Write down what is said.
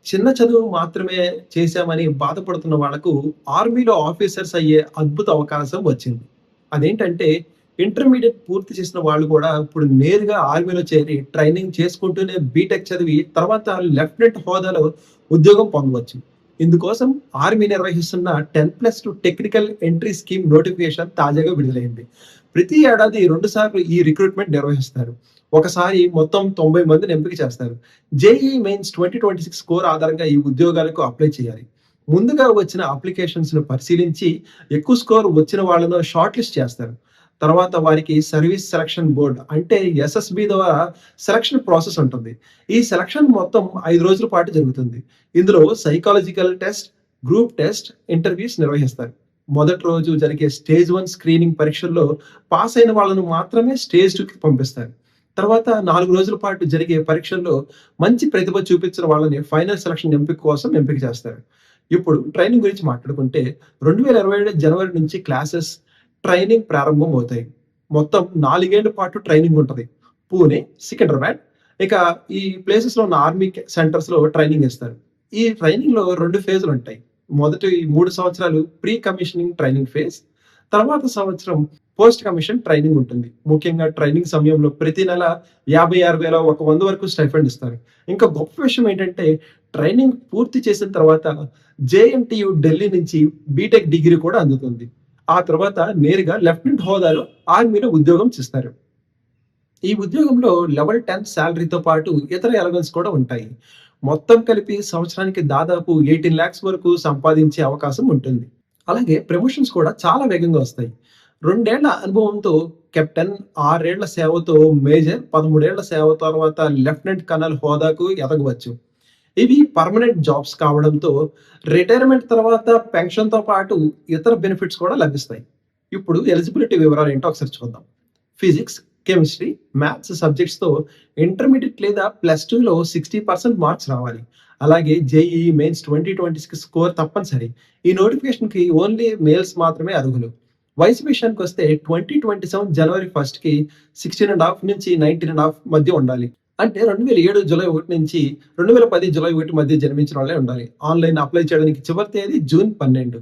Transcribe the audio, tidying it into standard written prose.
చిన్న చదువు మాత్రమే చేశామని బాధపడుతున్న వాళ్ళకు ఆర్మీలో ఆఫీసర్స్ అయ్యే అద్భుత అవకాశం వచ్చింది. అదేంటంటే ఇంటర్మీడియేట్ పూర్తి చేసిన వాళ్ళు కూడా ఇప్పుడు నేరుగా ఆర్మీలో చేరి ట్రైనింగ్ చేసుకుంటూనే బీటెక్ చదివి తర్వాత లెఫ్టినెంట్ హోదాలో ఉద్యోగం పొందవచ్చు. ఇందుకోసం ఆర్మీ నిర్వహిస్తున్న 10+2 టెక్నికల్ ఎంట్రీ స్కీమ్ నోటిఫికేషన్ తాజాగా విడుదలైంది. ప్రతి ఏడాది 2 సార్లు ఈ రిక్రూట్మెంట్ నిర్వహిస్తారు. ఒకసారి మొత్తం 90 మందిని ఎంపిక చేస్తారు. జేఈఈ మెయిన్స్ 2026 స్కోర్ ఆధారంగా ఈ ఉద్యోగాలకు అప్లై చేయాలి. ముందుగా వచ్చిన అప్లికేషన్స్‌ను పరిశీలించి ఎక్కువ స్కోర్ వచ్చిన వాళ్ళను షార్ట్ లిస్ట్ చేస్తారు. తర్వాత వారికి సర్వీస్ సెలక్షన్ బోర్డ్ అంటే ఎస్ఎస్‌బి ద్వారా సెలక్షన్ ప్రాసెస్ ఉంటుంది. ఈ సెలక్షన్ మొత్తం 5 రోజుల పాటు జరుగుతుంది. ఇందులో psychological test, group test, interviews నిర్వహిస్తారు. మొదటి రోజు జరిగే స్టేజ్ 1 స్క్రీనింగ్ పరీక్షల్లో పాస్ అయిన వాళ్ళను మాత్రమే స్టేజ్ 2కి పంపిస్తారు. తర్వాత 4 రోజుల పాటు జరిగే పరీక్షల్లో మంచి ప్రతిభ చూపించిన వాళ్ళని ఫైనల్ సెలక్షన్ ఎంపిక కోసం ఎంపిక చేస్తారు. ఇప్పుడు ట్రైనింగ్ గురించి మాట్లాడుకుంటే 2027 జనవరి నుంచి క్లాసెస్, ట్రైనింగ్ ప్రారంభమవుతాయి. మొత్తం 4 ఏళ్ల పాటు ట్రైనింగ్ ఉంటది. పూణే, సికింద్రాబాద్ ఇక ఈ ప్లేసెస్‌లో ఉన్న ఆర్మీ సెంటర్స్‌లో ట్రైనింగ్ ఇస్తారు. ఈ ట్రైనింగ్‌లో 2 ఫేజ్‌లుంటాయి. మొదటి 3 సంవత్సరాలు ప్రీ కమిషనింగ్ ట్రైనింగ్ ఫేజ్. తర్వాత సంవత్సరం పోస్ట్ కమిషన్ ట్రైనింగ్ ఉంటుంది. ముఖ్యంగా ట్రైనింగ్ సమయంలో ప్రతి నెల 56,100 వరకు స్టైఫండ్ ఇస్తారు. ఇంకా గొప్ప విషయం ఏంటంటే ట్రైనింగ్ పూర్తి చేసిన తర్వాత జేఎన్‌టీయూ ఢిల్లీ నుంచి బీటెక్ డిగ్రీ కూడా అందుతుంది. ఆ తర్వాత నేరుగా లెఫ్టినెంట్ హోదాలో ఆర్మీలో ఉద్యోగం చేస్తారు. ఈ ఉద్యోగంలో లెవెల్ 10 సాలరీతో పాటు ఇతర ఎలవెన్స్ కూడా ఉంటాయి. మొత్తం కలిపి సంవత్సరానికి దాదాపు 18,00,000 వరకు సంపాదించే అవకాశం ఉంటుంది. అలాగే ప్రమోషన్స్ కూడా చాలా వేగంగా వస్తాయి. 2 ఏళ్ల అనుభవంతో కెప్టెన్, 6 ఏళ్ల సేవతో మేజర్, 13 ఏళ్ల సేవ తర్వాత లెఫ్టినెంట్ కర్నల్ హోదాకు ఎదగవచ్చు. ఇవి పర్మనెంట్ జాబ్స్ కావడంతో రిటైర్మెంట్ తర్వాత పెన్షన్‌తో పాటు ఇతర బెనిఫిట్స్ కూడా లభిస్తాయి. ఇప్పుడు ఎలిజిబిలిటీ వివరాలేంటో ఒకసారి చూద్దాం. ఫిజిక్స్, కెమిస్ట్రీ, మ్యాథ్స్ సబ్జెక్ట్స్‌తో ఇంటర్మీడియేట్ లేదా +2లో 60% మార్క్స్ రావాలి. అలాగే జేఈఈ మెయిన్స్ 2026 స్కోర్ తప్పనిసరి. ఈ నోటిఫికేషన్‌కి ఓన్లీ మేల్స్ మాత్రమే అర్హులు. వయసు విషయానికొస్తే 2027 జనవరి 1కి 16.5 నుంచి 19.5 మధ్య ఉండాలి. అంటే 2007 జూలై 1 నుంచి 2010 జూలై 1 మధ్య జన్మించిన వాళ్ళే ఉండాలి. ఆన్‌లైన్ అప్లై చేయడానికి చివరి తేదీ జూన్ 12.